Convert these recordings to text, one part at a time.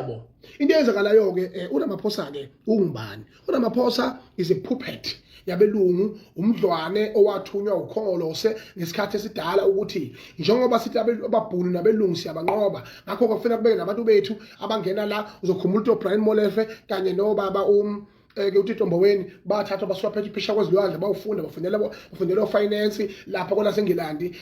yabo into eyenzakalayo ke uRamaphosa ke ungubani uRamaphosa is a puppet yabelungu umdlwane owathunywa uKholwe ngesikhathi esidala ukuthi njengoba sithi ababhunu nabelungu siyabanqoba ngakho kufanele kubeke nabantu bethu abangena la uzokhumula uBrian Molefe kanye nobaba ke uTito Mboweni bathathwa baswaphethe iphesha kwezilwandle bafundela finance lapha kwalasengilandi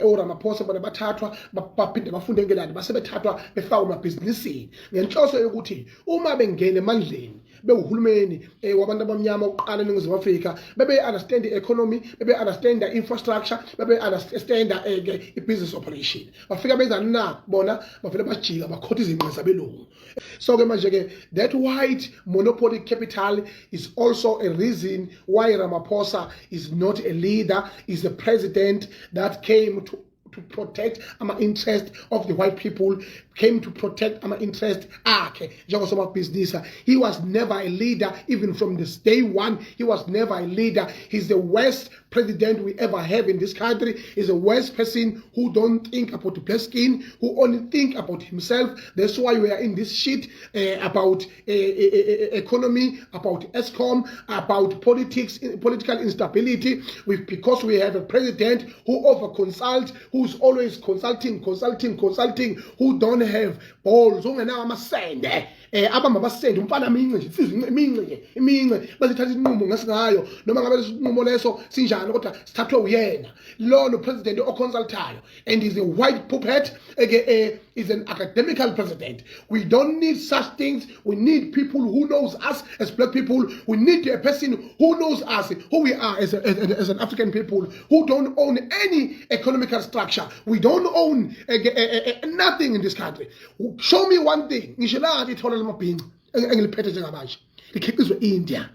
uRamaphosa bona bathathwa baphinde bafunde engilandi basebethathwa befaka emabhizinisini ngenhloso yokuthi uma bengena emandleni bewuhulumeni wabantu abamnyama oqala eNingizimu Afrika bebe understand the economy bebe understand the infrastructure bebe understand i business operation bafika benzani na bona bavele bajika bakhotha izinqe zabelungu so ke manje ke that white monopoly capital is also a reason why Ramaphosa is not a leader is a president that came to protect our interest of the white people, came to protect our interest. Business. He was never a leader, even from this day one. He was never a leader. He's the worst president we ever have in this country. He's the worst person who don't think about the black skin, who only think about himself. That's why we are in this shit about economy, about ESCOM, about politics, political instability. Because we have a president who over-consult, who's always consulting, who don't have balls, abamabasende umfana minqe iminqe basithatha isinqumo ngasingayo noma ngabe isinqumo leso sinjani kodwa sithathwe uyena lo president oconsultayo and is a white puppet is an academical president. We don't need such things. We need people who knows us as black people. We need a person who knows us, who we are as an African people, who don't own any economical structure. We don't own nothing in this country. Show me one thing. Engiliphethe njengamanje likhiqizwe India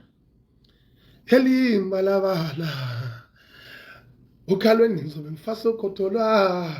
malabala ukhalwe nizobe mfaso khotholwa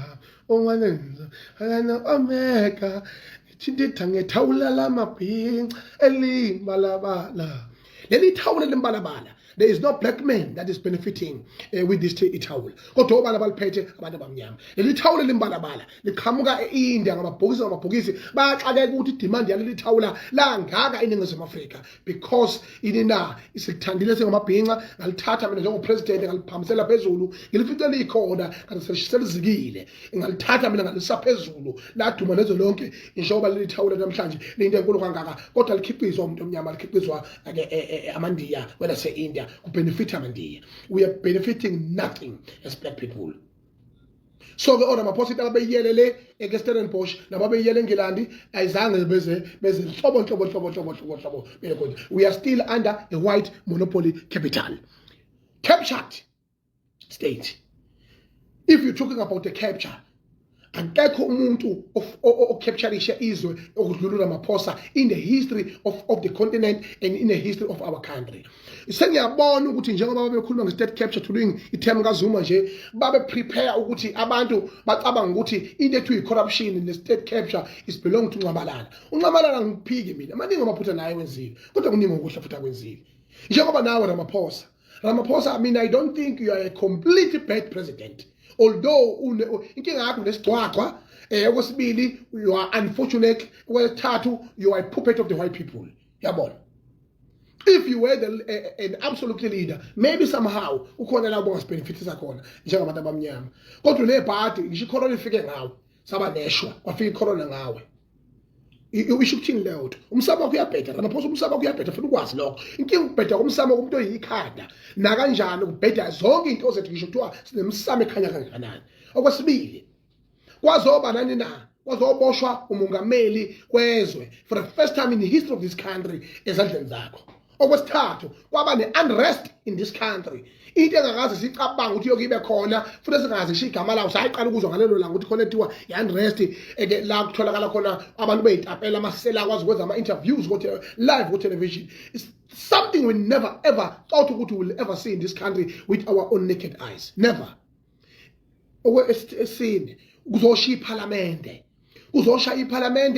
omanenza ana omeka ithintitha ngethawula lamabhinqa elimalabala leli thawula lembalabala. There is no black man that is benefiting with this towel. Kodwa obala baliphethe abantu abamnyama. Leli thawula limbalabala liqhamuka eIndia ngamabhokisi baxakeka ukuthi demand yaleli thawula la ngaka eNingizimu Afrika because inina isilithandile sengamabhinqa ngalithatha mina njengo president ngaliphamisela phezulu ngilifice likhona kanti selizikile ngalithatha mina ngalisa phezulu laduma lezo lonke injoba leli thawula namhlanje lento enkulu kangaka kodwa likhiqizwa umuntu omnyama likhiqizwa amandiya wena seIndia benefit Amandia. We are benefiting nothing as black people. So the order Ramaphosa abe yelele eGesteren Bosch nababe yele ngilandi ayizange beze hlobo. We are still under a white monopoly capital. Captured state. If you're talking about the capture, akekho umuntu ocapturisha izwe okudlula Ramaphosa in the history of the continent and in the history of our country. Sengiyabona ukuthi njengoba bekhuluma nge-state capture thulwing ithemu kaZuma nje babe prepare ukuthi abantu bacabanga ukuthi into ethu corruption ne-state capture is belong to Nxamalala. uNxamalala ngiphike mina maningi amaphutha naye wenzile kodwa kuningi okuhle futhi akwenzile njengoba nawe Ramaphosa I mean I don't think you are a completely bad president. Although inkinga yakho nesicwaqwa okwesibili you are unfortunate okwesithathu you are a puppet of the white people yabona if you were an absolute leader maybe somehow ukhona la bongasbenefitisa khona njengabantu abamnyama kodwa lebhadi ngisho icorona ifike ngawe saba neshwa kwafika icorona ngawe usho ukuthini leyo umsamo wakho uyabheda Ramaphosa umsamo wakho uyabheda futhi ukwazi lokho inkinga ukubheda komsamo kumuntu oyikhanda na kanjani ukubheda zonke into zethu ngisho kuthiwa sinemsamo ekhanya kangakanani okwesibili kwazoba nani na kwazoboshwa umongameli kwezwe for the first time in the history of this country ezandleni zakho okwesithathu kwaba ne-unrest in this country into engakaze sicabanga ukuthi yokibe khona futhi singaze shigama lawo sayiqala ukuzwa ngalelo langa ukuthi khona ethiwa i-unrest la kutholakala khona abantu beyitapela amasela akwazi ukwenza ama-interviews live ku television. It's something we never ever thought ukuthi we will ever see in this country with our own naked eyes. Never. Okwesine kuzoshiya iparlamente kuzoshaya iParliament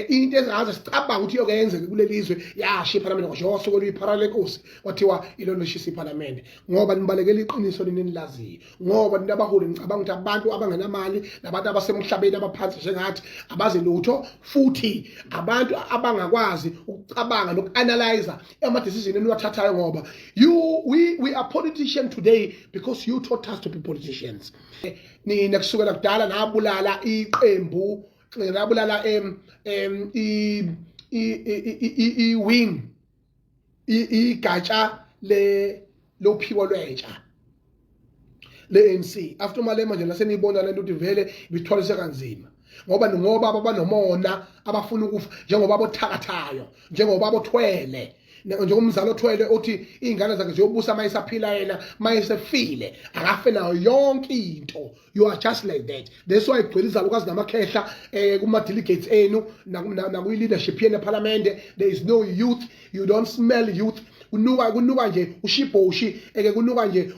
into ezazi sicabanga ukuthi yokenzeka kulelizwe yasha iParliament ngoba yosuku luyipharale lenkosi kwathiwa ilona shisa iParliament ngoba nibalekela iqiniso lenilaziyo ngoba into abaholi ngicabanga ukuthi abantu abangenamali nabantu abasemhlabeni abaphansi njengathi abaze lutho futhi abantu abangakwazi ukucabanga nokuanalyze ama decision eniwathathayo ngoba we are politicians today because you taught us to be politicians. Nina kusukela kudala nabulala iqembu nabulala wing igatsha lophiwo lwentsha le-ANC after malema nje lasenibona lento ukuthi vele bithwalise kanzima ngoba abanomona abafuna ukufa njengoba abothakathayo njengoba abothwele njengomzalo othwele othi izingane zakhe ziyobusa mayisaphila yena mayisefile akafe nayo yonke into. You are just like that. That's why igcwele izalukazi namakhehla kuma delegates enu nakuyi leadership yene eParliament. There is no youth. You don't smell youth. Kunuka nje ushiboshi kunuka nje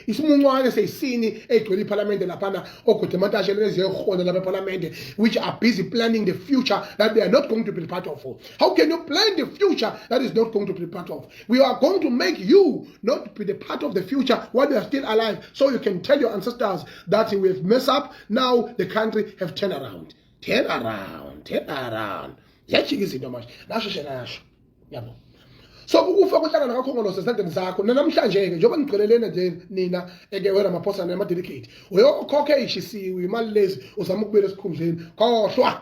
isimuncwane seyisini egcwele iParliament laphana ogodemantashe leziyehona lapha eParliament which are busy planning the future that they are not going to be part of. How can you plan the future that is not going to be part of? We are going to make you not be the part of the future while you are still alive, so you can tell your ancestors that we have messed up. Now the country have turned around. Turn around. Yachika izinto manje. Nasho yabo. So ukufa kohlangana kakhongolose esandleni zakho namhlanje ke njengoba ngigqelelene nje nina Ramaphosa nama-delegate uyokhokhe ishisiwe imali lezi uzama ukubuyela esikhundleni khohlwa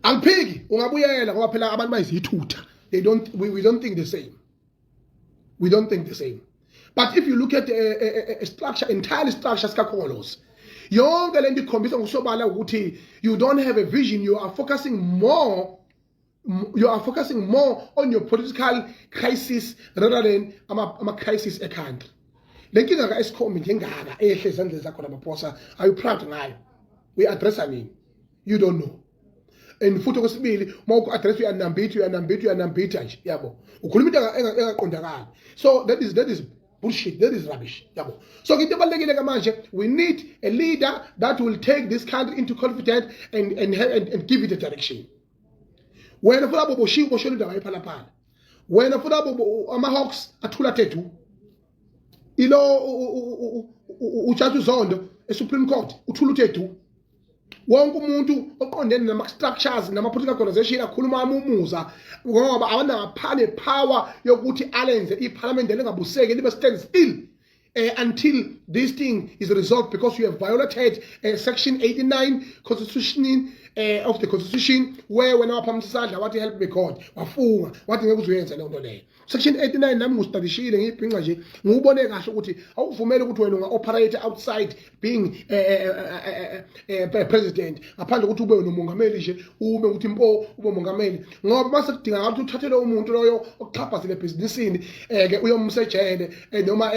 angiphiki ungabuyela ngoba phela abantu bayizithutha we don't think the same. We don't think the same. But if you look at a structure, entirely structure sikakhongolose yonke lento ikhombisa ngokusobala ukuthi you don't have a vision. You are focusing more on your political crisis rather than ama crisis ekhanda. Lenkinga ka Eskom njengaka ehle ezandleni zakho Ramaphosa, are you proud ngayo? We address nini? You don't know. And futhi kwesibili mawuku address uyanambitha nje yabo. Ukhuluma into engaqondakala. So that is bullshit. That is rubbish. Yabo. So into ebalekile manje, we need a leader that will take this country into confidence and give it a direction. Wena futhi abo boshona indaba ephalaphala. Wena futhi abo ama-Hawks athula thethu. Ilo uJudge Zondo eSupreme Court uthula uthethu. Wonke umuntu oqondene nama-structures nama-political organization akhuluma umuza ngoba abanaphane power yokuthi alenze iParliament lengabuseke libe stand still until this thing is resolved, because you have violated section 89 constitution of the constitution, where when our parliament isandla wathi help me God wafunga wathi ngeke uzoyenza le nto leyo. Section 89 nami ngustadishile ngibhinqa nje ngubone kahle ukuthi awuvumele ukuthi wena unga-operate outside being president ngaphandle ukuthi ube nomongameli nje ume ukuthi mpo ube mongameli, ngoba mase kudingakala ukuthi uthathele umuntu loyo okuxhaphazile ebhizinisini ke uyomsejele noma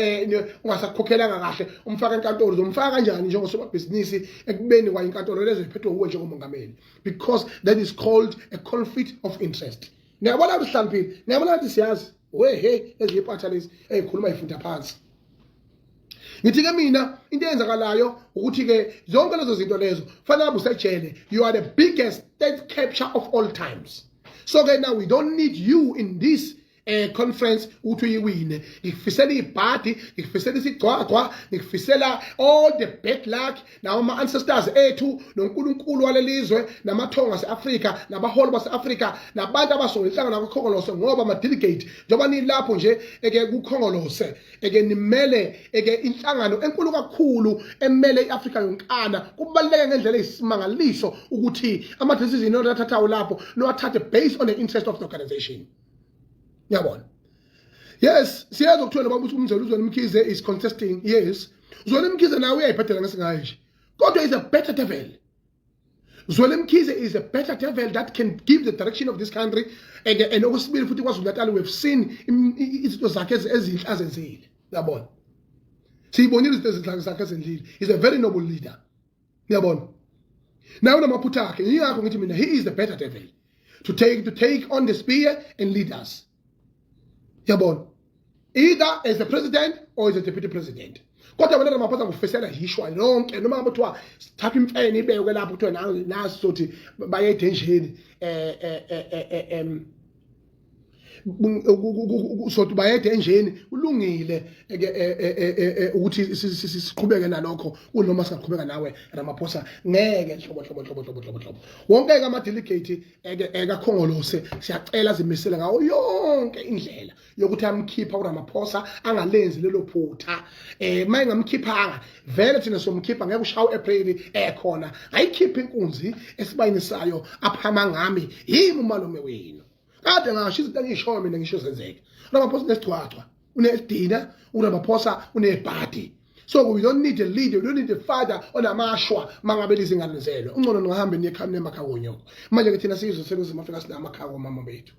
ungasakhokhelanga kahle umfaka enkantolo. Uzomfaka kanjani njengosomabhizinisi ekubeni kwa inkantolo lezo iphethwe uwe njengomongameli? Because that is called a conflict of interest. Ngiyabona uhlambile, ngiyabona ukuthi siyazi wehe eziyiphatha lezi ezikhuluma ifunda phansi. Ngithi ke mina into eyenzakalayo ukuthi ke zonke lezo zinto lezo fanele usejele. You are the biggest state capture of all times. So ke now we don't need you in this conference ukuthi uyiwine. Ngikufisela ibhadi, ngikufisela isigcwagcwa, ngikufisela all the bad luck nawo ama ancestors ethu noNkulunkulu walelizwe namathonga aseAfrika nabaholi baseAfrika nabantu abasonga inhlangano kaKhongolose, ngoba ama delegate njengoba nilapho nje kuKhongolose nimele inhlangano enkulu kakhulu emele iAfrika yonkana. Kubaluleke ngendlela eyisimangaliso ukuthi ama decisions onathathayo lapho niwathathe based on the interest of the organization. Yabona. Yes, siyazi ukuthola baba ukuthi uMzweli Mkhize is contesting. Yes. Uzweli Mkhize nawe uyayibhedela ngasingayo nje. Kodwa is a better devil. Uzweli Mkhize is a better devil that can give the direction of this country, and okwesibili futhi kwaZulu Natal we have seen izinto zakhe ezinhle azenzile. Yabona. Siyibonile izinto ezinhle zakhe ezenzile. He's a very noble leader. Yabona. Nawe namaphutha akhe yingakho ngithi mina he is the better devil to take on the spear and lead us. Yabona. Either as the president or as a deputy president. kodwa wena Ramaphosa ngufesela yishwa lonke noma ngabe kuthiwa sithatha imfene ibekwe lapho kuthiwa naso sothi bayedenjeni sothi bayedenjeni ulungile ukuthi siqhubeke nalokho kunoma singaqhubeka nawe Ramaphosa ngeke hlobo wonke ke ama delegate ekakhongolose siyacela zimisele ngawo yonke indlela yokuthi amkhipha uRamaphosa angalenzi lelo phutha maye ngamkhiphanga vele thina somkhipha ngeke ushawo April ekhona ayikhipha inkunzi esibayinisayo aphama ngami yimi umalume wenu kade ngasho izinto engishoyo mina ngisho zenzeke Ramaphosa nesicwacwa unesidina uRamaphosa unebhadi so we don't need a leader, we don't need a father onamashwa mangabe lizingane zelwe ungcono ngihambe niye ekhaya emakhaya wonyoko manje ke thina sizwe sekusema Afrika sinamakhawo mama bethu